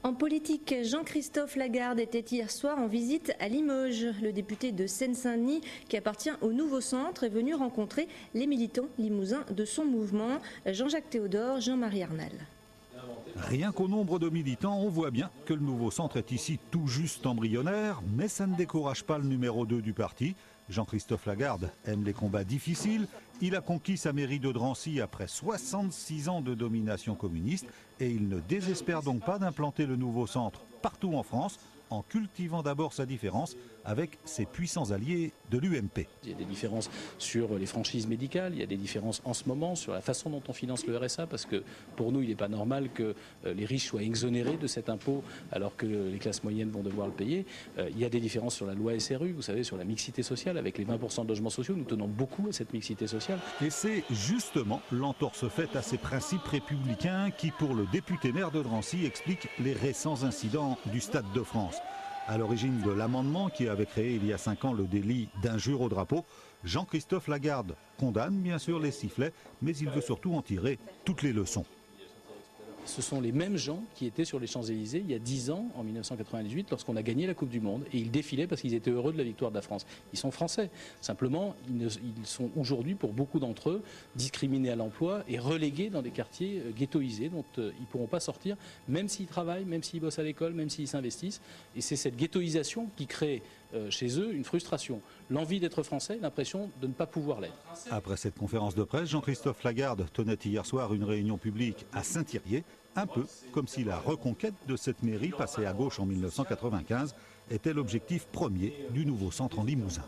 En politique, Jean-Christophe Lagarde était hier soir en visite à Limoges. Le député de Seine-Saint-Denis, qui appartient au Nouveau Centre, est venu rencontrer les militants limousins de son mouvement. Jean-Jacques Théodore, Jean-Marie Arnal. Rien qu'au nombre de militants, on voit bien que le Nouveau Centre est ici tout juste embryonnaire, mais ça ne décourage pas le numéro 2 du parti. Jean-Christophe Lagarde aime les combats difficiles. Il a conquis sa mairie de Drancy après 66 ans de domination communiste et il ne désespère donc pas d'implanter le Nouveau Centre partout en France, en cultivant d'abord sa différence avec ses puissants alliés de l'UMP. Il y a des différences sur les franchises médicales, il y a des différences en ce moment sur la façon dont on finance le RSA, parce que pour nous, il n'est pas normal que les riches soient exonérés de cet impôt alors que les classes moyennes vont devoir le payer. Il y a des différences sur la loi SRU, vous savez, sur la mixité sociale, avec les 20% de logements sociaux. Nous tenons beaucoup à cette mixité sociale. Et c'est justement l'entorse faite à ces principes républicains qui, pour le député maire de Drancy, explique les récents incidents du Stade de France. À l'origine de l'amendement qui avait créé il y a 5 ans le délit d'injure au drapeau, Jean-Christophe Lagarde condamne bien sûr les sifflets, mais il veut surtout en tirer toutes les leçons. Ce sont les mêmes gens qui étaient sur les Champs-Élysées il y a 10 ans, en 1998, lorsqu'on a gagné la Coupe du Monde. Et ils défilaient parce qu'ils étaient heureux de la victoire de la France. Ils sont français. Simplement, ils sont aujourd'hui, pour beaucoup d'entre eux, discriminés à l'emploi et relégués dans des quartiers ghettoisés dont ils ne pourront pas sortir, même s'ils travaillent, même s'ils bossent à l'école, même s'ils s'investissent. Et c'est cette ghettoisation qui crée chez eux une frustration. L'envie d'être français, l'impression de ne pas pouvoir l'être. Après cette conférence de presse, Jean-Christophe Lagarde tenait hier soir une réunion publique à Saint-Thirier, un peu comme si la reconquête de cette mairie passée à gauche en 1995 était l'objectif premier du Nouveau Centre en Limousin.